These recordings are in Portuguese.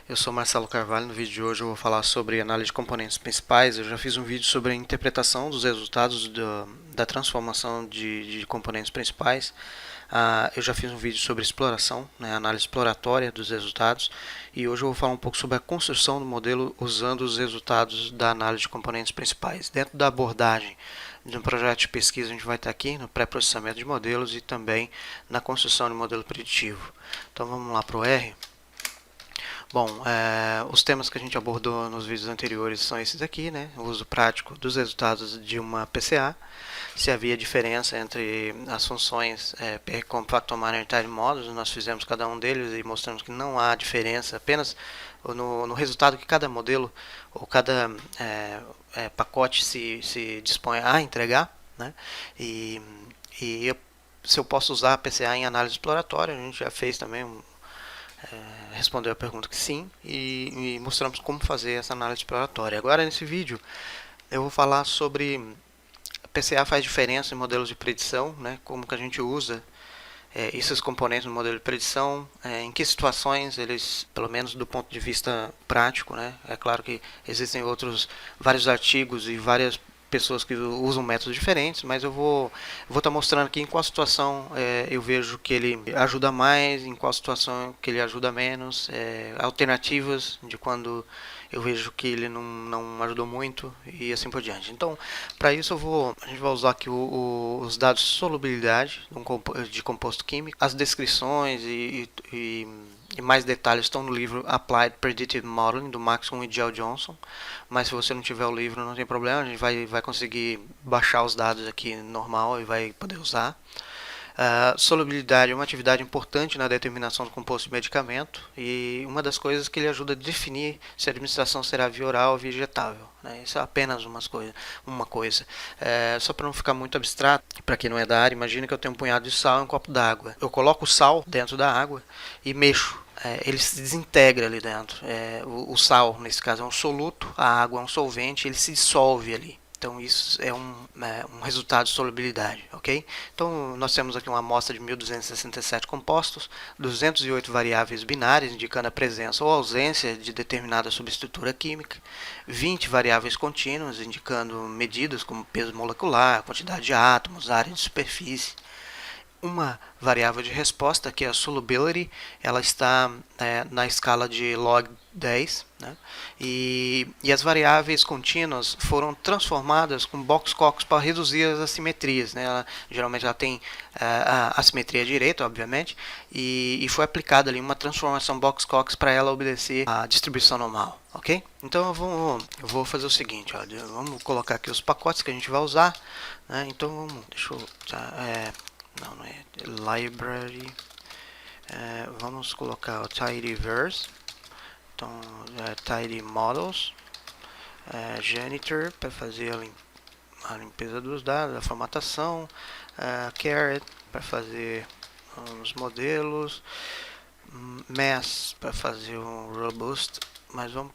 Eu sou Marcelo Carvalho. No vídeo de hoje eu vou falar sobre análise de componentes principais. Eu já fiz um vídeo sobre a interpretação dos resultados da transformação de componentes principais. Eu já fiz um vídeo sobre exploração, né, análise exploratória dos resultados. E hoje eu vou falar um pouco sobre a construção do modelo usando os resultados da análise de componentes principais. Dentro da abordagem de um projeto de pesquisa, a gente vai estar aqui no pré-processamento de modelos e também na construção de modelo preditivo. Então vamos lá para o R. Bom, os temas que a gente abordou nos vídeos anteriores são esses aqui, né? O uso prático dos resultados de uma PCA, se havia diferença entre as funções compactomatter e time models, nós fizemos cada um deles e mostramos que não há diferença, apenas no resultado que cada modelo ou cada pacote se dispõe a entregar, né? Se eu posso usar a PCA em análise exploratória, a gente já fez também respondeu a pergunta que sim e mostramos como fazer essa análise exploratória. Agora nesse vídeo eu vou falar sobre a PCA faz diferença em modelos de predição, né, como que a gente usa esses componentes no modelo de predição, em que situações eles, pelo menos do ponto de vista prático, né, é claro que existem vários artigos e várias pessoas que usam métodos diferentes, mas eu vou estar mostrando aqui em qual situação eu vejo que ele ajuda mais, em qual situação que ele ajuda menos, alternativas de quando eu vejo que ele não ajudou muito e assim por diante. Então, para isso a gente vai usar aqui os dados de solubilidade de composto químico, as descrições e mais detalhes estão no livro Applied Predictive Modeling, do Maxwell e Gel Johnson. Mas se você não tiver o livro, não tem problema, a gente vai conseguir baixar os dados aqui normal e vai poder usar. Solubilidade é uma atividade importante na determinação do composto de medicamento e uma das coisas que ele ajuda a definir se a administração será via oral ou via injetável, né? Isso é apenas uma coisa. Só para não ficar muito abstrato, para quem não é da área, imagina que eu tenho um punhado de sal e um copo d'água. Eu coloco o sal dentro da água e mexo. Ele se desintegra ali dentro. O sal, nesse caso, é um soluto, a água é um solvente, ele se dissolve ali. Então isso é um resultado de solubilidade, ok? Então nós temos aqui uma amostra de 1.267 compostos, 208 variáveis binárias indicando a presença ou ausência de determinada subestrutura química, 20 variáveis contínuas indicando medidas como peso molecular, quantidade de átomos, área de superfície. Uma variável de resposta, que é a solubility, ela está na escala de log 10, né? E as variáveis contínuas foram transformadas com box-cox para reduzir as assimetrias, né? Geralmente ela tem a assimetria direita, obviamente, e foi aplicada ali uma transformação box-cox para ela obedecer à distribuição normal, ok? Então eu vou fazer o seguinte, ó, vamos colocar aqui os pacotes que a gente vai usar, né? Então deixa eu não é library, vamos colocar o tidyverse, então tidy models, janitor para fazer a limpeza dos dados, a formatação, caret para fazer os modelos, mass para fazer um robust, mas vamos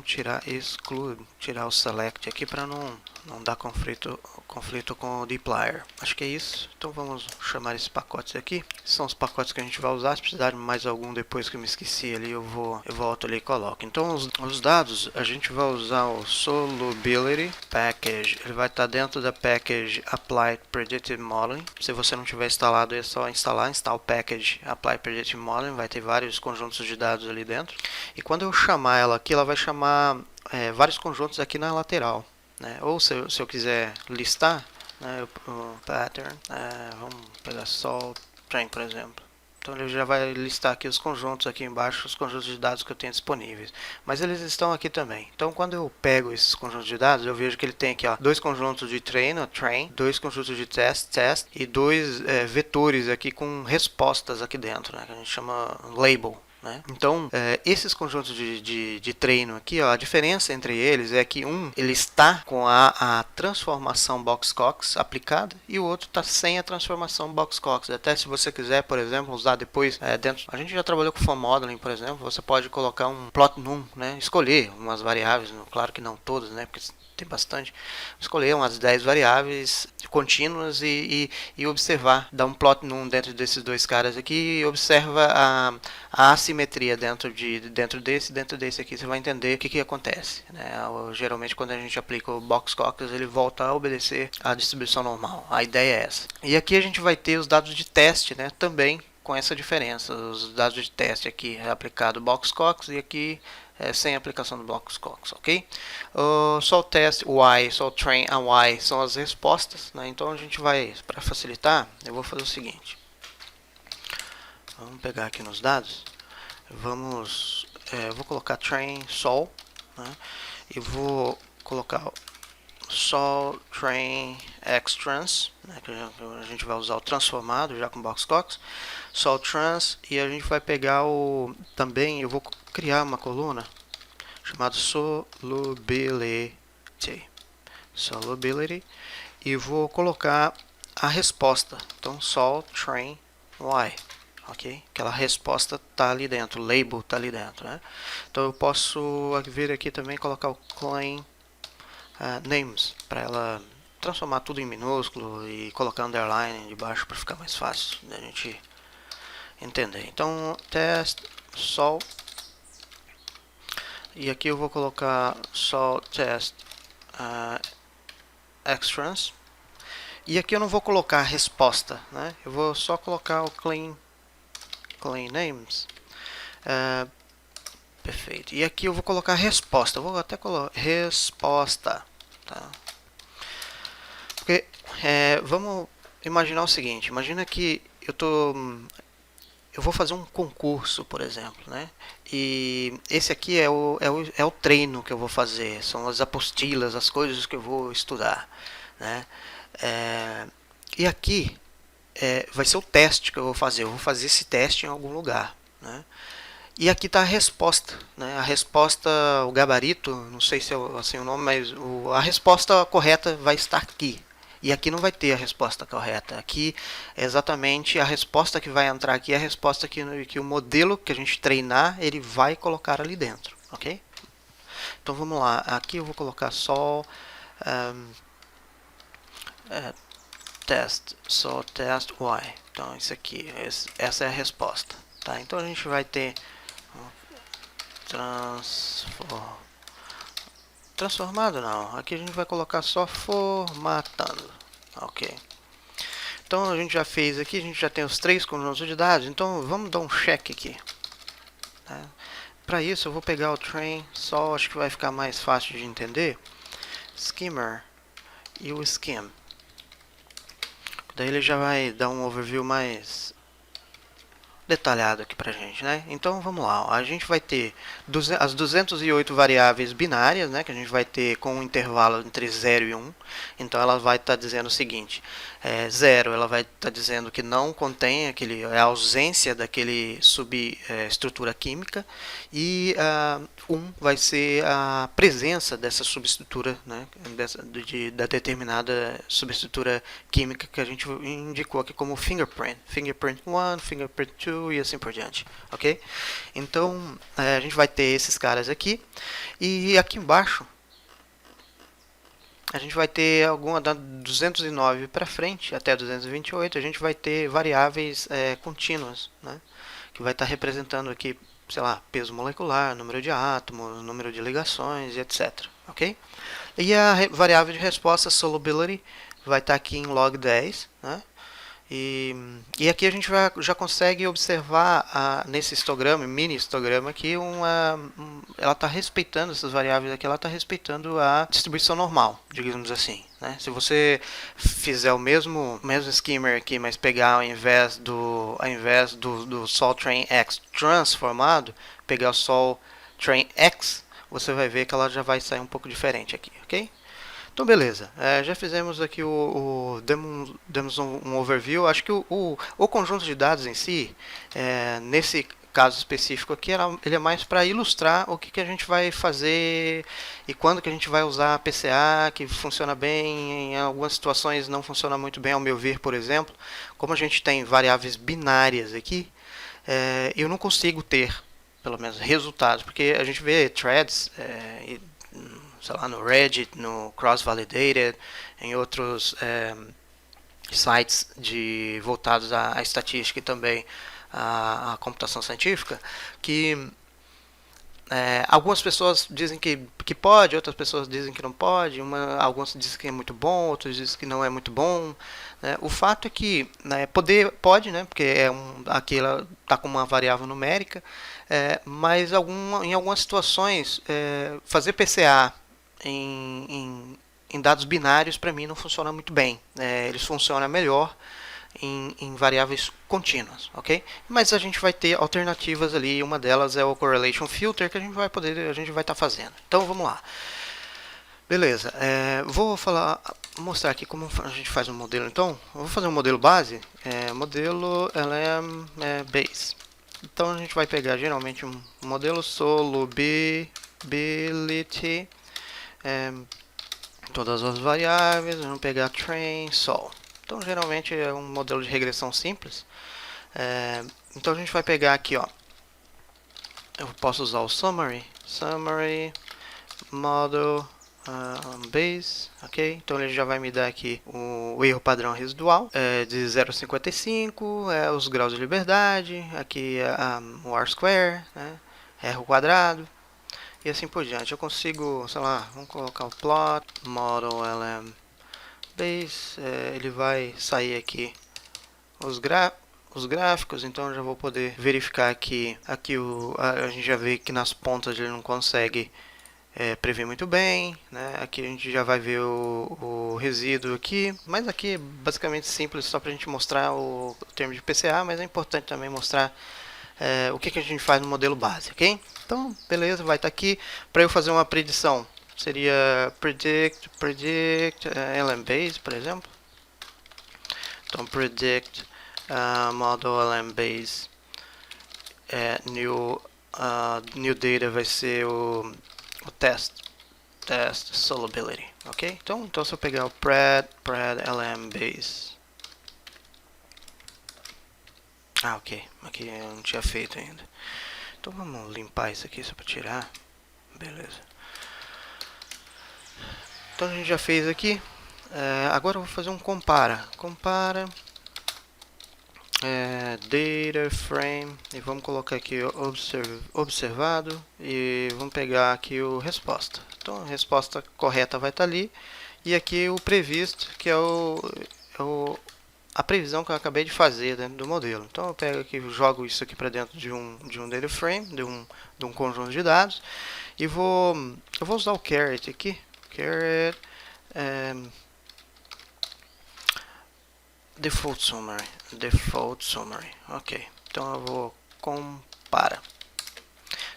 tirar exclude, tirar o select aqui para não dar conflito com o dplyr. Acho que é isso. Então vamos chamar esses pacotes aqui. São os pacotes que a gente vai usar. Se precisar de mais algum depois que eu me esqueci ali, eu volto ali e coloco. Então os dados, a gente vai usar o solubility package. Ele vai estar dentro da package Applied Predictive Modeling. Se você não tiver instalado, é só install o package Applied Predictive Modeling. Vai ter vários conjuntos de dados ali dentro. E quando eu chamar ela aqui, ela vai chamar vários conjuntos aqui na lateral, né? Ou se eu quiser listar, né, o pattern, vamos pegar só o train, por exemplo. Então ele já vai listar aqui os conjuntos aqui embaixo, os conjuntos de dados que eu tenho disponíveis. Mas eles estão aqui também. Então quando eu pego esses conjuntos de dados, eu vejo que ele tem aqui, ó, dois conjuntos de train, dois conjuntos de test, e dois vetores aqui com respostas aqui dentro, né, que a gente chama label. Então, esses conjuntos de treino aqui, ó, a diferença entre eles é que ele está com a transformação box-cox aplicada e o outro está sem a transformação box-cox. Até se você quiser, por exemplo, usar depois dentro... A gente já trabalhou com form modeling, por exemplo, você pode colocar um plot num, né, escolher umas variáveis, claro que não todas, né, porque tem bastante, escolher umas 10 variáveis contínuas e observar, dar um plot num dentro desses dois caras aqui e observa a assimetria simetria dentro desse aqui, você vai entender o que acontece, né? Geralmente quando a gente aplica o Box-Cox, ele volta a obedecer à distribuição normal. A ideia é essa. E aqui a gente vai ter os dados de teste, né? Também com essa diferença. Os dados de teste aqui é aplicado Box-Cox e aqui sem aplicação do Box-Cox, ok? Só o teste Y, só o train a Y são as respostas, né? Então a gente vai, para facilitar, eu vou fazer o seguinte. Vamos pegar aqui nos dados. Vou colocar train sol, né? E vou colocar sol train xtrans, né? Que a gente vai usar o transformado já com Box-Cox. Sol trans, e a gente vai pegar também eu vou criar uma coluna chamada solubility, e vou colocar a resposta. Então sol train y. Ok? Aquela resposta está ali dentro, o label está ali dentro, né? Então eu posso vir aqui também colocar o claim names para ela transformar tudo em minúsculo e colocar underline de baixo para ficar mais fácil da gente entender. Então test sol, e aqui eu vou colocar sol test xtrans, e aqui eu não vou colocar a resposta, né? Eu vou só colocar o clean names. Perfeito. E aqui eu vou colocar a resposta. Eu vou até colocar resposta, tá? Porque vamos imaginar o seguinte. Imagina que eu vou fazer um concurso, por exemplo, né? E esse aqui é o treino que eu vou fazer. São as apostilas, as coisas que eu vou estudar, né? E aqui vai ser o teste que eu vou fazer. Eu vou fazer esse teste em algum lugar, né? E aqui está a resposta, né? A resposta, o gabarito, não sei se é assim o nome, mas a resposta correta vai estar aqui. E aqui não vai ter a resposta correta. Aqui é exatamente a resposta que vai entrar aqui, é a resposta que o modelo que a gente treinar, ele vai colocar ali dentro, ok? Então vamos lá. Aqui eu vou colocar só test y. Então isso aqui, essa é a resposta, tá? Então a gente vai ter transformado não, aqui a gente vai colocar só formatando, ok? Então a gente já fez aqui, a gente já tem os 3 conjuntos de dados, então vamos dar um check aqui, tá? Para isso eu vou pegar o train só, acho que vai ficar mais fácil de entender, skimmer e o skim. Daí ele já vai dar um overview mais detalhado aqui pra gente, né? Então vamos lá, a gente vai ter as 208 variáveis binárias, né? Que a gente vai ter com um intervalo entre 0 e 1. Então ela vai estar dizendo o seguinte: 0 ela vai estar dizendo que não contém a ausência daquele subestrutura química, e 1 vai ser a presença dessa subestrutura, né? Da determinada subestrutura química que a gente indicou aqui como fingerprint 1, fingerprint 2 e assim por diante, ok? Então a gente vai ter esses caras aqui, e aqui embaixo a gente vai ter alguma da 209 para frente até 228, a gente vai ter variáveis contínuas, né? Que vai estar representando aqui, sei lá, peso molecular, número de átomos, número de ligações e etc, ok? E a variável de resposta solubility vai estar aqui em log 10, né? E aqui a gente já consegue observar nesse histograma, mini histograma aqui, ela está respeitando essas variáveis aqui, ela está respeitando a distribuição normal, digamos assim, né? Se você fizer o mesmo skimmer aqui, mas pegar ao invés do sol train x transformado, pegar o sol train x, você vai ver que ela já vai sair um pouco diferente aqui, ok? Então beleza, já fizemos aqui demos um overview. Acho que o conjunto de dados em si, nesse caso específico aqui, ele é mais para ilustrar o que a gente vai fazer e quando que a gente vai usar a PCA, que funciona bem, em algumas situações não funciona muito bem, ao meu ver, por exemplo. Como a gente tem variáveis binárias aqui, eu não consigo ter, pelo menos, resultados, porque a gente vê threads, sei lá, no Reddit, no Cross-Validated, em outros sites voltados à estatística e também a computação científica, que algumas pessoas dizem que pode, outras pessoas dizem que não pode, alguns dizem que é muito bom, outros dizem que não é muito bom. Né? O fato é que pode, né? Porque aqui ela está com uma variável numérica, mas em algumas situações fazer PCA em dados binários para mim não funciona muito bem. Eles funcionam melhor em variáveis contínuas, ok? Mas a gente vai ter alternativas ali, uma delas é o correlation filter que a gente vai estar fazendo. Então vamos lá. Beleza, vou mostrar aqui como a gente faz um modelo. Então, eu vou fazer um modelo base, modelo LM base. Então a gente vai pegar geralmente um modelo solubility, todas as variáveis, vamos pegar train sol. Então geralmente é um modelo de regressão simples. Então a gente vai pegar aqui, ó. Eu posso usar o summary model base, ok? Então ele já vai me dar aqui o erro padrão residual de 0,55, os graus de liberdade, aqui o R square, né? R quadrado e assim por diante. Eu consigo, sei lá, vamos colocar o plot model lm base, ele vai sair aqui os gráficos, então eu já vou poder verificar aqui a gente já vê que nas pontas ele não consegue prever muito bem, né? Aqui a gente já vai ver o resíduo aqui, mas aqui é basicamente simples, só para a gente mostrar o termo de PCA, mas é importante também mostrar o que a gente faz no modelo base, ok? Então, beleza, vai estar aqui. Para eu fazer uma predição, seria predict LM base, por exemplo. Então, predict model LM base new data vai ser o test solubility, ok? Então se eu pegar o pred LM base, ok, aqui eu não tinha feito ainda. Então vamos limpar isso aqui só para tirar, beleza. Então a gente já fez aqui. Agora eu vou fazer um compara data frame e vamos colocar aqui observado e vamos pegar aqui o resposta. Então a resposta correta vai estar ali e aqui o previsto, que é a previsão que eu acabei de fazer dentro do modelo. Então eu pego aqui, jogo isso aqui para dentro de um data frame, de um conjunto de dados e eu vou usar o caret aqui, caret default summary, ok. Então eu vou compara.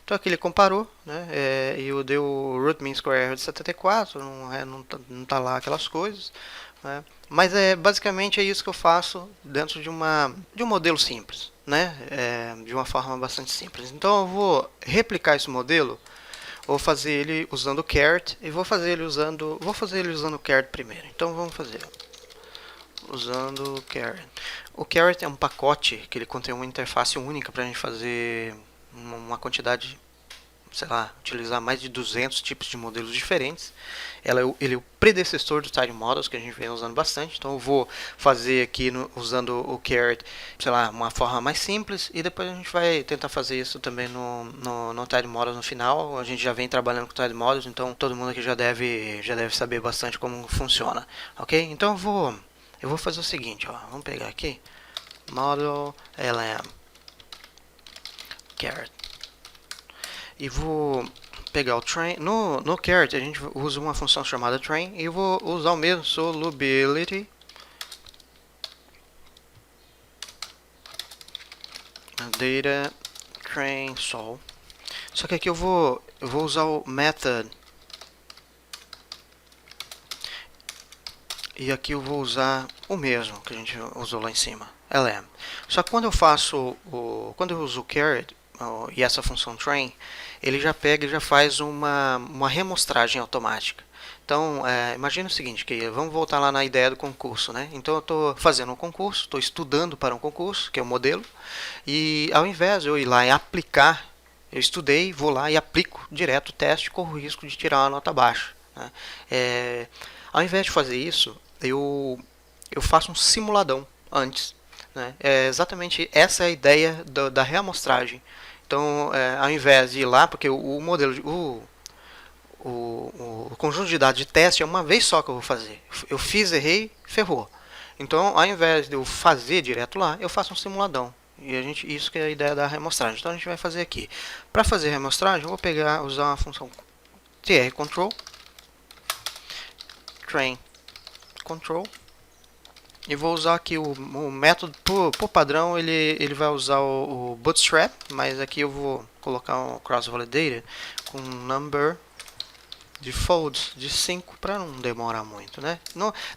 Então aqui ele comparou, né? E eu dei o root mean square error de 74, não tá lá aquelas coisas, né? Mas basicamente é isso que eu faço dentro de um modelo simples, né? De uma forma bastante simples. Então eu vou replicar esse modelo, vou fazer ele usando o caret e vou fazer ele usando o caret primeiro. Então vamos fazer usando o caret. O caret é um pacote que ele contém uma interface única para a gente fazer uma quantidade, sei lá, utilizar mais de 200 tipos de modelos diferentes. Ele é o predecessor do Tidy Models, que a gente vem usando bastante. Então eu vou fazer aqui usando o caret, sei lá, uma forma mais simples, e depois a gente vai tentar fazer isso também no Tidy Models no final. A gente já vem trabalhando com Tidy Models, então todo mundo aqui já deve saber bastante como funciona, ok? Então eu vou fazer o seguinte, ó, vamos pegar aqui, model lm caret, e vou pegar o train. No caret a gente usa uma função chamada train, e eu vou usar o mesmo solubility data train sol. Só que aqui eu vou usar o method, e aqui eu vou usar o mesmo que a gente usou lá em cima, lm. Só que quando eu uso o caret e essa função train, ele já pega e já faz uma remostragem automática. Então, imagina o seguinte, que vamos voltar lá na ideia do concurso, né? Então eu estou fazendo um concurso, estou estudando para um concurso, que é o modelo, e ao invés de eu ir lá e aplicar, eu estudei, vou lá e aplico direto o teste, corro o risco de tirar uma nota baixa, né? Ao invés de fazer isso, eu faço um simuladão antes, né? É exatamente essa é a ideia da reamostragem. Então, ao invés de ir lá, porque o modelo, o conjunto de dados de teste é uma vez só que eu vou fazer. Eu fiz, errei, ferrou. Então, ao invés de eu fazer direto lá, eu faço um simuladão. E isso que é a ideia da reamostragem. Então a gente vai fazer aqui. Para fazer a reamostragem, eu vou usar uma função trcontrol, train control, e vou usar aqui o método, por padrão ele vai usar o bootstrap, mas aqui eu vou colocar um cross-validated com number de folds de 5 para não demorar muito, né?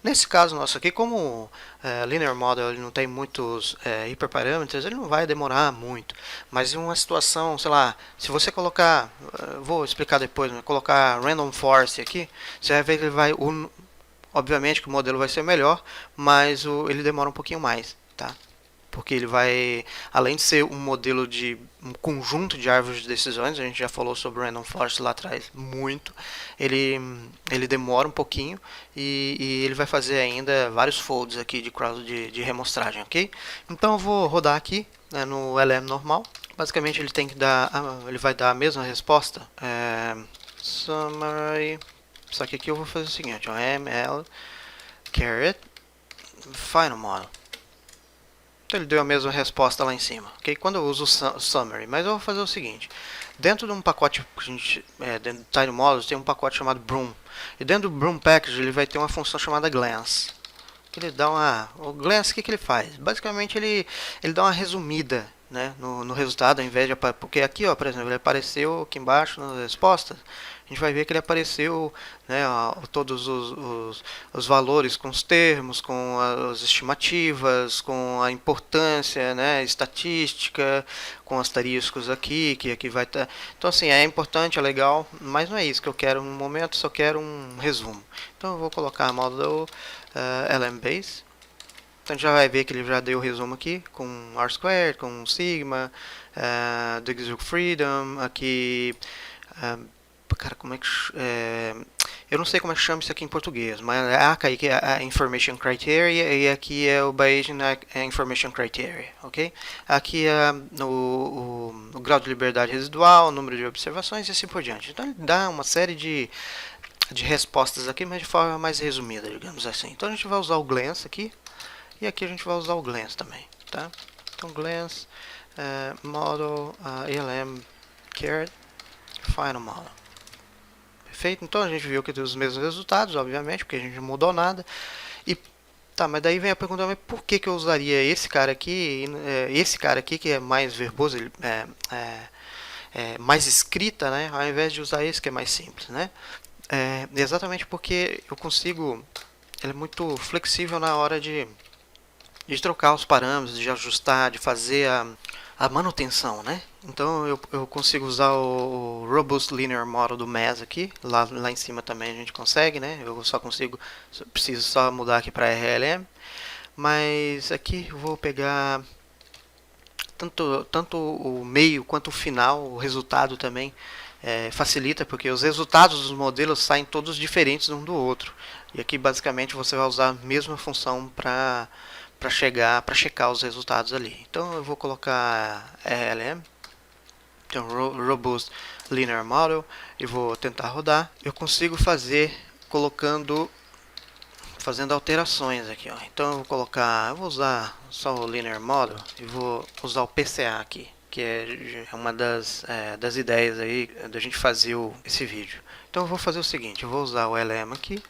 Nesse caso nosso aqui, como linear model ele não tem muitos hiperparâmetros, ele não vai demorar muito. Mas em uma situação, sei lá, se você colocar, vou explicar depois, né? Colocar random forest aqui, você vai ver que ele vai, obviamente que o modelo vai ser melhor, mas ele demora um pouquinho mais, tá? Porque ele vai, além de ser um modelo de um conjunto de árvores de decisões, a gente já falou sobre o Random Forest lá atrás muito, ele demora um pouquinho e ele vai fazer ainda vários folds aqui de remostragem, ok? Então eu vou rodar aqui, né, no LM normal. Basicamente ele vai dar a mesma resposta, summary, só que aqui eu vou fazer o seguinte, ó, ml caret final model. Então ele deu a mesma resposta lá em cima, ok? Quando eu uso o summary, mas eu vou fazer o seguinte, dentro de um pacote, dentro do Tiny Models tem um pacote chamado Broom, e dentro do Broom Package ele vai ter uma função chamada Glance, que ele dá o Glance, o que ele faz? Basicamente ele dá uma resumida, né, no resultado, ao invés de, porque aqui, ó, por exemplo, ele apareceu aqui embaixo nas respostas, a gente vai ver que ele apareceu, né, todos os valores com os termos, com as estimativas, com a importância, né, estatística, com asteriscos aqui, que aqui vai estar. Então, assim, é importante, é legal, mas não é isso que eu quero no momento, só quero um resumo. Então, eu vou colocar a model LMBase. Então, a gente já vai ver que ele já deu o resumo aqui, com R-squared, com sigma, degrees of freedom, aqui... cara, como é que eu não sei como é que chama isso aqui em português, mas aqui é a Information Criteria e aqui é o Bayesian Information Criteria, ok? Aqui é o grau de liberdade residual, o número de observações e assim por diante. Então ele dá uma série de respostas aqui, mas de forma mais resumida, digamos assim. Então a gente vai usar o Glance aqui e aqui a gente vai usar o Glance também, tá? Então Glance, Model, ELM, Caret, Final Model. Perfeito? Então a gente viu que tem os mesmos resultados, obviamente, porque a gente não mudou nada. E tá, mas daí vem a pergunta, mas por que eu usaria esse cara aqui que é mais verboso, ele mais escrita, né, ao invés de usar esse que é mais simples, né? Exatamente porque eu consigo, ele é muito flexível na hora de trocar os parâmetros, de ajustar, de fazer a manutenção, né? Então eu consigo usar o Robust Linear Model do MES aqui, lá em cima também a gente consegue, né? Eu preciso só mudar aqui para RLM, mas aqui eu vou pegar tanto o meio quanto o final, o resultado também facilita, porque os resultados dos modelos saem todos diferentes um do outro. E aqui basicamente você vai usar a mesma função para checar os resultados ali. Então eu vou colocar RLM, então Robust Linear Model, e vou tentar rodar. Eu consigo fazer fazendo alterações aqui, ó. Então eu vou usar só o Linear Model e vou usar o PCA aqui, que é uma das ideias aí da gente fazer esse vídeo. Então eu vou fazer o seguinte, eu vou usar o LM aqui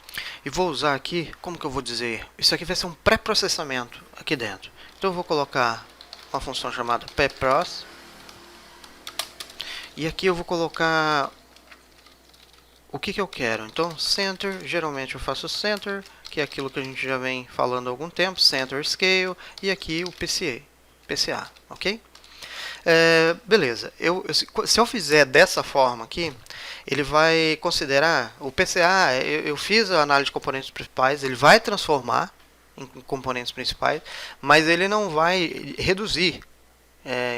e vou usar aqui, como que eu vou dizer? Isso aqui vai ser um pré-processamento aqui dentro. Então eu vou colocar uma função chamada pproc e aqui eu vou colocar o que eu quero. Então center, geralmente eu faço center, que é aquilo que a gente já vem falando há algum tempo, center scale, e aqui o PCA, ok? Beleza, se eu fizer dessa forma aqui, ele vai considerar o PCA, eu fiz a análise de componentes principais, ele vai transformar em componentes principais, mas ele não vai reduzir.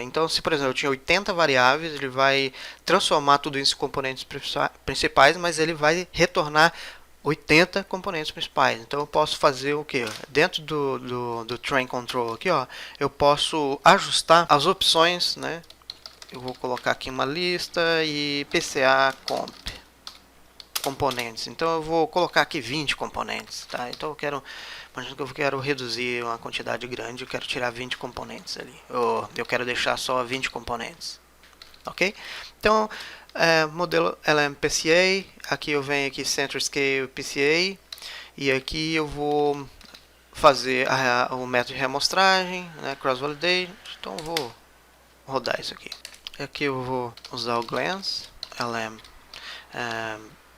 Então, se por exemplo eu tinha 80 variáveis, ele vai transformar tudo isso em componentes principais, mas ele vai retornar 80 componentes principais. Então eu posso fazer o que? Dentro do train control aqui, ó, eu posso ajustar as opções, né? Eu vou colocar aqui uma lista e PCA comp componentes. Então eu vou colocar aqui 20 componentes, tá? Então eu quero, imagina que eu quero reduzir uma quantidade grande, eu quero tirar 20 componentes ali. Ou eu quero deixar só 20 componentes. OK? Então, modelo LMPCA, aqui eu venho aqui Center Scale PCA e aqui eu vou fazer o método de reamostragem, né, Cross Validation. Então eu vou rodar isso aqui. Aqui eu vou usar o Glance LM,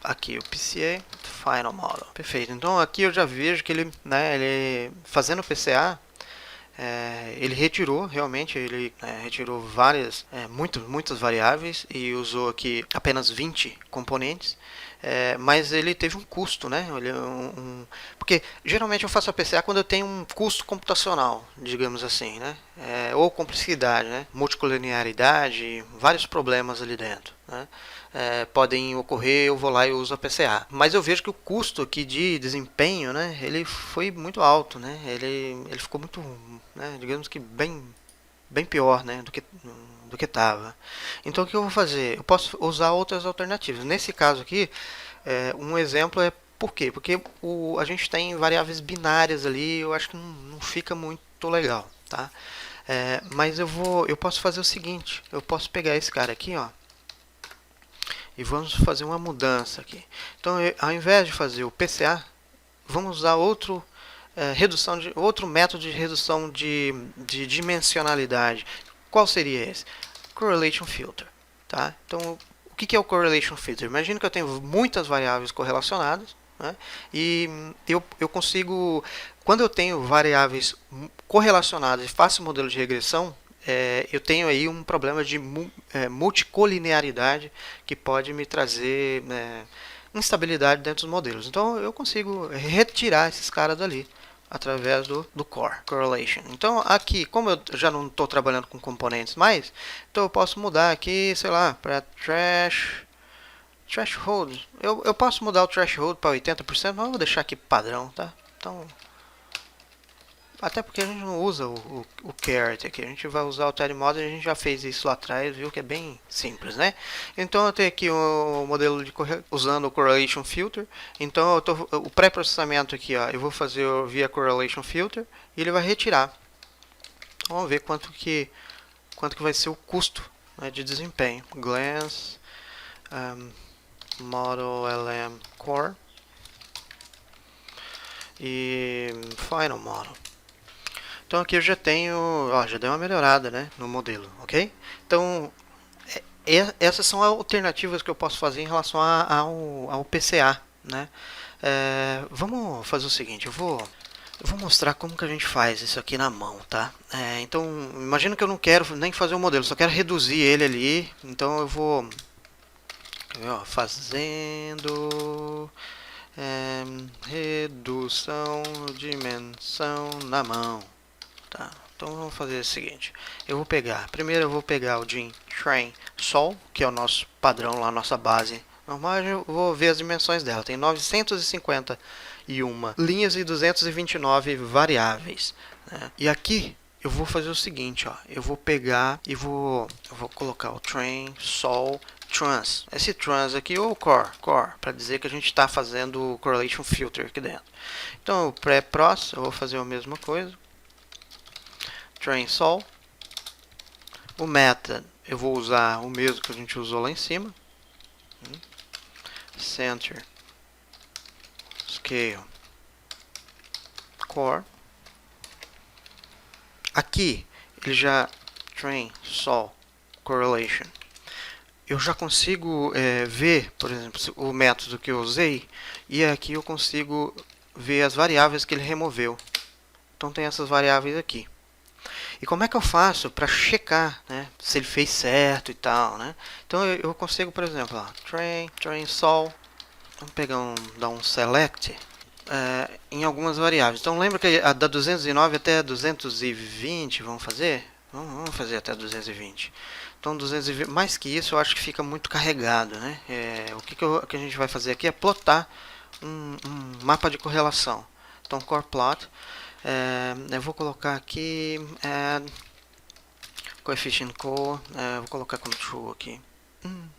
aqui o PCA Final Model. Perfeito. Então aqui eu já vejo que ele, né, ele fazendo o PCA, ele retirou realmente, ele retirou muitas variáveis e usou aqui apenas 20 componentes, mas ele teve um custo, né? Porque geralmente eu faço a PCA quando eu tenho um custo computacional, digamos assim, né? Ou complexidade, né? Multicollinearidade, vários problemas ali dentro, né? Podem ocorrer, eu vou lá e uso a PCA. Mas eu vejo que o custo aqui de desempenho, né, ele foi muito alto, né? Ele ficou muito, né, digamos que bem pior, né, do que estava. Então o que eu vou fazer? Eu posso usar outras alternativas. Nesse caso aqui, um exemplo é por quê? Porque a gente tem variáveis binárias ali, eu acho que não fica muito legal, tá? Mas eu posso fazer o seguinte, eu posso pegar esse cara aqui, ó, e vamos fazer uma mudança aqui. Então, ao invés de fazer o PCA, vamos usar outro método de redução de dimensionalidade. Qual seria esse? Correlation Filter. Tá? Então, o que é o Correlation Filter? Imagina que eu tenho muitas variáveis correlacionadas, né? E eu consigo, quando eu tenho variáveis correlacionadas e faço um modelo de regressão, eu tenho aí um problema de multicolinearidade que pode me trazer instabilidade dentro dos modelos. Então eu consigo retirar esses caras dali através do correlation. Então aqui, como eu já não estou trabalhando com componentes mais, então eu posso mudar aqui, sei lá, para threshold. Eu posso mudar o threshold para 80%, mas eu vou deixar aqui padrão, tá? Então, até porque a gente não usa o Caret aqui, a gente vai usar o Tidy Model, a gente já fez isso lá atrás, viu que é bem simples, né? Então eu tenho aqui o modelo usando o Correlation Filter. Então o pré-processamento aqui, ó, eu vou fazer via Correlation Filter e ele vai retirar. Então, vamos ver quanto que vai ser o custo, né, de desempenho. Glance, Model LM Core e Final Model. Então aqui eu já tenho, já deu uma melhorada, né, no modelo, ok? Então essas são alternativas que eu posso fazer em relação ao PCA, né? Vamos fazer o seguinte, eu vou mostrar como que a gente faz isso aqui na mão, tá? Então imagina que eu não quero nem fazer o modelo, só quero reduzir ele ali, então eu vou fazendo redução dimensão na mão. Tá, então vamos fazer o seguinte, primeiro eu vou pegar o Gin Train Sol, que é o nosso padrão lá, nossa base normal, eu vou ver as dimensões dela, tem 951 linhas e 229 variáveis, né? E aqui eu vou fazer o seguinte, ó, eu vou pegar e eu vou colocar o Train Sol Trans, esse trans aqui ou core, para dizer que a gente está fazendo o Correlation Filter aqui dentro. Então o pré-proc, eu vou fazer a mesma coisa, Train Sol. O method eu vou usar o mesmo que a gente usou lá em cima. Center Scale Core. Aqui ele já Train Sol Correlation. Eu já consigo ver, por exemplo, o método que eu usei, e aqui eu consigo ver as variáveis que ele removeu. Então tem essas variáveis aqui. E como é que eu faço para checar, né, se ele fez certo e tal, né? Então eu consigo, por exemplo, train sol, vamos dar um select em algumas variáveis. Então lembra que a da 209 até 220, vamos fazer? Vamos fazer até 220. Então 220, mais que isso eu acho que fica muito carregado, né? O que a gente vai fazer aqui é plotar um mapa de correlação. Então, core plot, eu vou colocar aqui coefficient core, vou colocar como true aqui.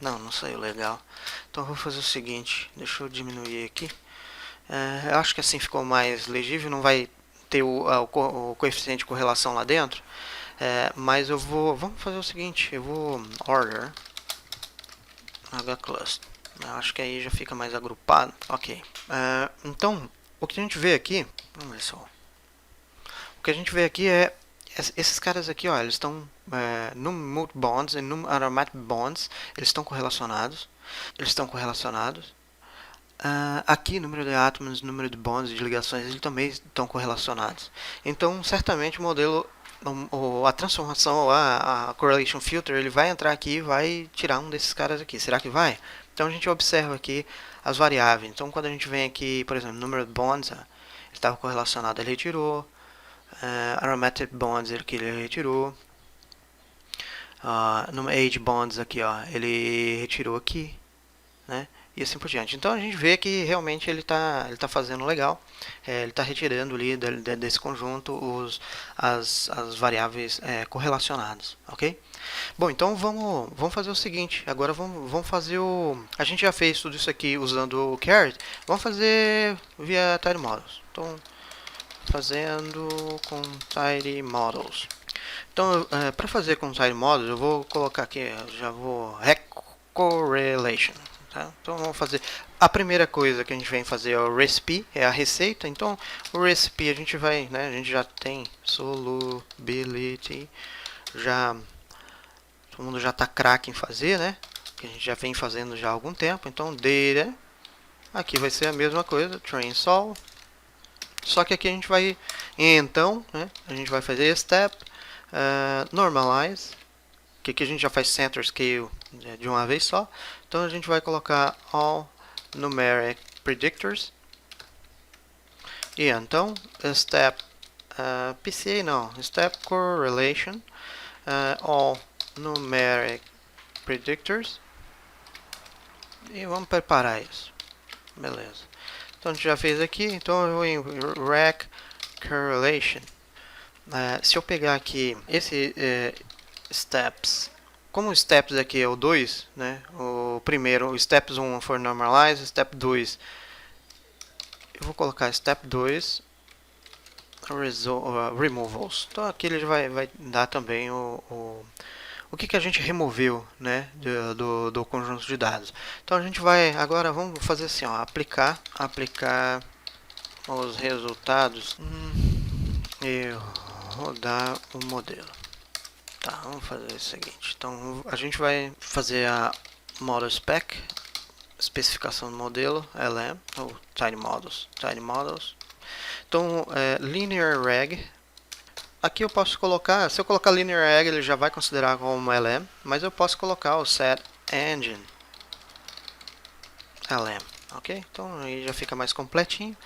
Não saiu legal. Então eu vou fazer o seguinte, deixa eu diminuir aqui. Eu acho que assim ficou mais legível, não vai ter o coeficiente de correlação lá dentro. Mas vamos fazer o seguinte, eu vou order hclust. Eu acho que aí já fica mais agrupado. Ok. Então, o que a gente vê aqui, vamos ver só. O que a gente vê aqui é esses caras aqui, ó, eles estão num multi bonds e num aromatic bonds, eles estão correlacionados. Aqui, número de átomos, número de bonds, de ligações, eles também estão correlacionados. Então, certamente o modelo, a transformação, ou a correlation filter, ele vai entrar aqui e vai tirar um desses caras aqui. Será que vai? Então a gente observa aqui as variáveis. Então quando a gente vem aqui, por exemplo, número de bonds, ele estava correlacionado, ele retirou. Aromatic bonds aqui ele retirou. No age bonds aqui, ó, ele retirou aqui, né? E assim por diante. Então a gente vê que realmente ele tá fazendo legal. Ele está retirando ali desse conjunto as variáveis correlacionadas, ok? Bom, então vamos fazer o seguinte. Agora vamos fazer o... A gente já fez tudo isso aqui usando o Caret. Vamos fazer via Tidy Models. Então, fazendo com Tidy Models. Então, para fazer com Tidy Models, eu vou colocar aqui, já vou correlation. Tá? Então vamos fazer. A primeira coisa que a gente vem fazer é o recipe, é a receita. Então o recipe a gente vai, né? A gente já tem solubility, todo mundo já está craque em fazer, né? Que a gente já vem fazendo já há algum tempo. Então data, aqui vai ser a mesma coisa, train sol. Só que aqui a gente vai, então, né? A gente vai fazer step normalize. Que aqui a gente já faz center scale de uma vez só. Então a gente vai colocar all numeric predictors. E então, step PCA não, step correlation all numeric predictors. E vamos preparar isso. Beleza. Então a gente já fez aqui, então eu vou em rec correlation. Se eu pegar aqui esse steps, como o steps aqui é o 2, né? O primeiro, o steps 1 for normalize, step 2, eu vou colocar step 2 removals. Então aqui ele vai dar também o que a gente removeu, né, do conjunto de dados. Então a gente vai, agora vamos fazer assim, ó, aplicar os resultados e rodar o modelo. Tá, vamos fazer o seguinte. Então a gente vai fazer a model spec, especificação do modelo, LM, ou Tidy Models. Então, linear reg. Aqui eu posso colocar, se eu colocar linear reg, ele já vai considerar como LM, mas eu posso colocar o set engine LM, ok? Então aí já fica mais completinho.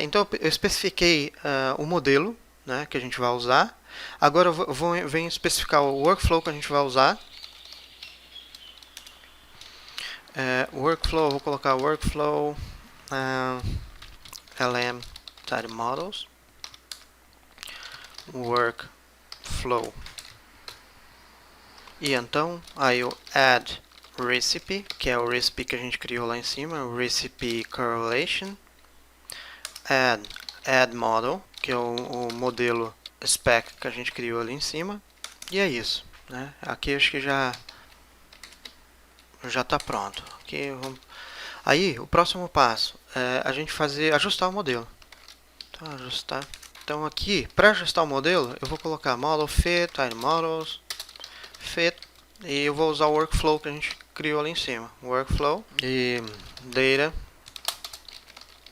Então eu especifiquei o modelo, né, que a gente vai usar. Agora eu venho especificar o workflow que a gente vai usar. Workflow, vou colocar workflow LM Tidy Models workflow. E então aí eu add recipe, que é o recipe que a gente criou lá em cima, o recipe correlation, add model, que é o modelo spec que a gente criou ali em cima, e é isso, né? Aqui acho que já está pronto. Aqui aí o próximo passo é a gente ajustar o modelo. Então, ajustar. Então aqui, para ajustar o modelo, eu vou colocar model fit, tidy models, fit, e eu vou usar o workflow que a gente criou ali em cima. Workflow e data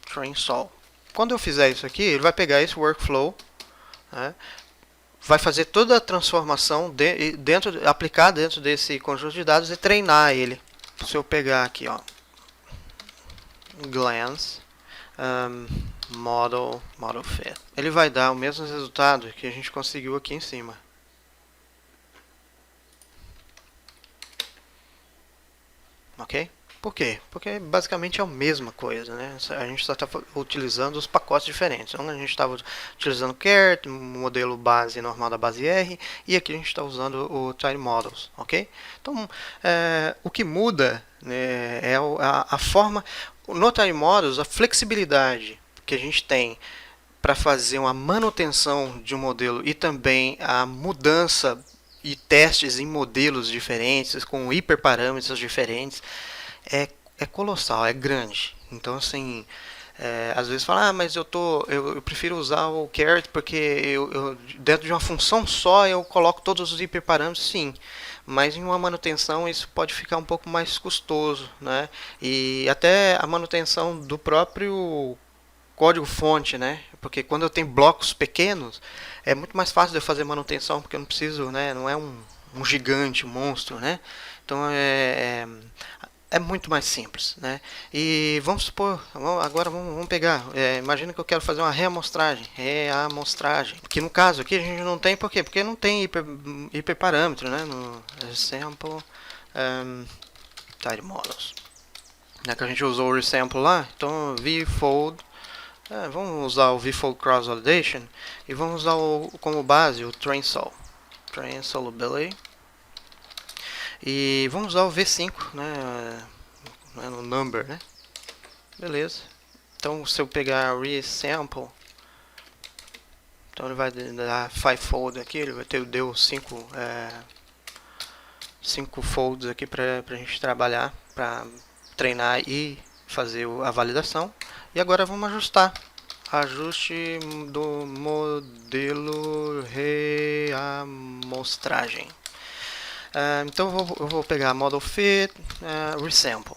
train sol. Quando eu fizer isso aqui, ele vai pegar esse workflow, né, vai fazer toda a transformação aplicar dentro desse conjunto de dados e treinar ele. Se eu pegar aqui, ó, glance, model fit, ele vai dar o mesmo resultado que a gente conseguiu aqui em cima. Ok? Por quê? Porque basicamente é a mesma coisa, né? A gente só está utilizando os pacotes diferentes. Então a gente estava utilizando o Carrot, modelo base normal da base R, e aqui a gente está usando o Tiny Models, ok? Então o que muda, né, é a forma, no Tiny Models, a flexibilidade que a gente tem para fazer uma manutenção de um modelo e também a mudança e testes em modelos diferentes, com hiperparâmetros diferentes, é colossal, é grande. Então, assim, às vezes fala, mas eu prefiro usar o Carrot porque dentro de uma função só eu coloco todos os hiperparâmetros, sim. Mas em uma manutenção isso pode ficar um pouco mais custoso, né? E até a manutenção do próprio código-fonte, né? Porque quando eu tenho blocos pequenos, é muito mais fácil de eu fazer manutenção, porque eu não preciso, né? Não é um gigante, um monstro, né? Então é muito mais simples, né? E vamos supor, agora vamos pegar, imagina que eu quero fazer uma reamostragem, que no caso aqui a gente não tem, por quê? Porque não tem hiperparâmetro, né? No sample Tiny Models, né? Que a gente usou o resample lá, então vfold, vamos usar o vfold cross validation e vamos usar como base o train solability. E vamos usar o V5, né, no number, né? Beleza. Então, se eu pegar resample, então ele vai dar 5-fold aqui, ele deu 5 folds aqui pra gente trabalhar, pra treinar e fazer a validação. E agora vamos ajustar. Ajuste do modelo reamostragem. Então eu vou pegar model fit, resample,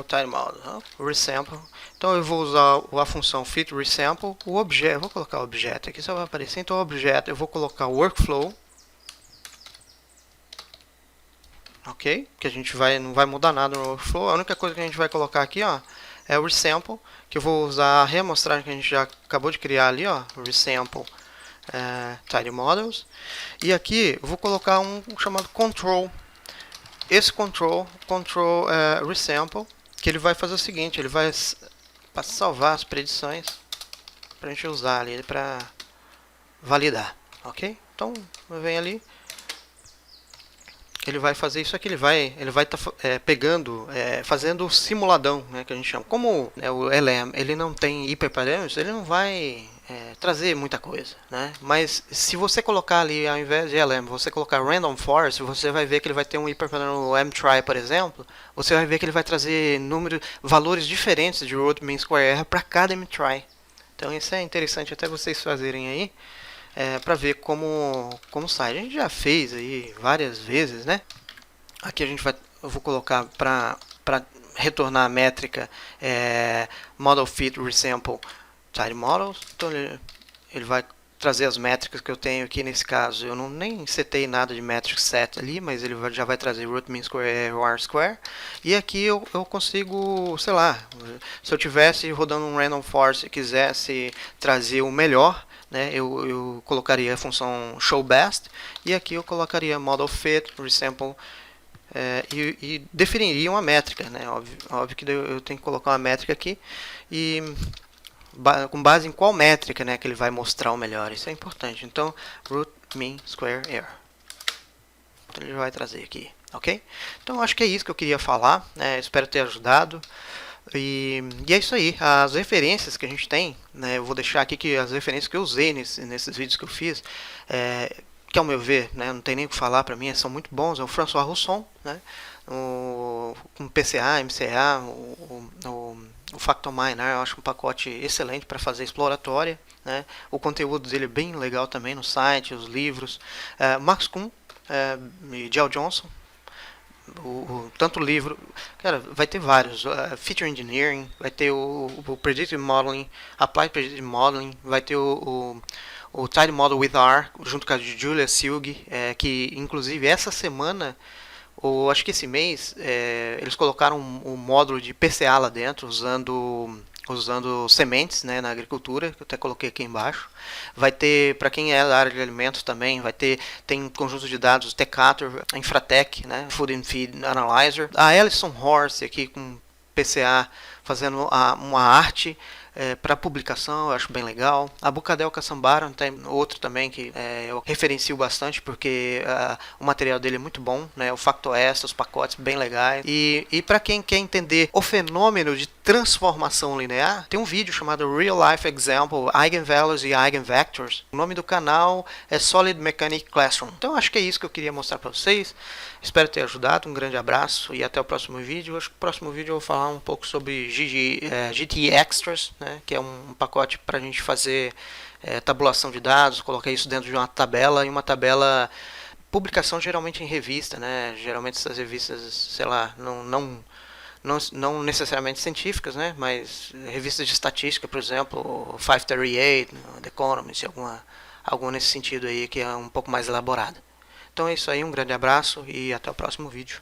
Tiny Model, resample. Então eu vou usar a função fit resample, o objeto, vou colocar o objeto aqui, só vai aparecer. Então o objeto eu vou colocar o workflow, ok? Que a gente não vai mudar nada no workflow. A única coisa que a gente vai colocar aqui, ó, é o resample, que eu vou usar a reamostragem que a gente já acabou de criar ali, ó, resample. Tiny Models, e aqui eu vou colocar um chamado control. Esse control resample, que ele vai fazer o seguinte, ele vai salvar as predições para a gente usar ali para validar, ok? Então vem ali, ele vai fazer isso aqui, ele vai estar pegando, fazendo o simuladão, né, que a gente chama. Como o LM ele não tem hiperparâmetros, ele não vai trazer muita coisa, né? Mas se você colocar ali, ao invés de LM, você colocar Random Forest, você vai ver que ele vai ter um hiperparâmetro no mtry, por exemplo. Você vai ver que ele vai trazer valores diferentes de root mean square error para cada mtry. Então isso é interessante até vocês fazerem aí, para ver como sai. A gente já fez aí várias vezes, né? Aqui eu vou colocar para retornar a métrica model fit resample Tiny Models. Então ele vai trazer as métricas que eu tenho aqui. Nesse caso eu nem setei nada de metric set ali, mas ele já vai trazer root mean square error r square. E aqui eu consigo, sei lá, se eu tivesse rodando um random forest e quisesse trazer o melhor, né, eu colocaria a função show best, e aqui eu colocaria model fit resample, e definiria uma métrica, né? Óbvio que eu tenho que colocar uma métrica aqui, e com base em qual métrica, né, que ele vai mostrar o melhor. Isso é importante. Então root mean square error, então ele vai trazer aqui, ok? Então acho que é isso que eu queria falar, né? Espero ter ajudado. E é isso aí, as referências que a gente tem, né, eu vou deixar aqui que as referências que eu usei nesses vídeos que eu fiz, que ao meu ver, né, não tem nem o que falar, para mim são muito bons. É o François Rousson, né, com PCA, MCA, o Factominer, eu acho um pacote excelente para fazer exploratória, né, o conteúdo dele é bem legal também no site, os livros. Max Kuhn e Gel Johnson, tanto o livro, cara, vai ter vários, Feature Engineering, vai ter o Predictive Modeling, Applied Predictive Modeling, vai ter o Tiny Model with R, junto com a Julia Silg, que inclusive essa semana, ou acho que esse mês, eles colocaram um módulo de PCA lá dentro, usando usando sementes, né, na agricultura, que eu até coloquei aqui embaixo. Vai ter, para quem é da área de alimentos também, tem um conjunto de dados Decatur, Infratech, né, Food and Feed Analyzer. A Alison Horse aqui com PCA fazendo uma arte para publicação, eu acho bem legal. A Bucadel Caçambaram tem outro também que eu referencio bastante porque o material dele é muito bom, né? O FactoS, os pacotes bem legais. E para quem quer entender o fenômeno de transformação linear, tem um vídeo chamado Real Life Example, Eigenvalues e Eigenvectors. O nome do canal é Solid Mechanics Classroom. Então acho que é isso que eu queria mostrar para vocês. Espero ter ajudado. Um grande abraço e até o próximo vídeo. Acho que no próximo vídeo eu vou falar um pouco sobre GT Extras, né, que é um pacote para a gente fazer tabulação de dados, colocar isso dentro de uma tabela, e uma tabela, publicação geralmente em revista, né? Geralmente essas revistas, sei lá, não necessariamente científicas, né? Mas revistas de estatística, por exemplo, 538, The Economist, alguma nesse sentido aí que é um pouco mais elaborada. Então é isso aí, um grande abraço e até o próximo vídeo.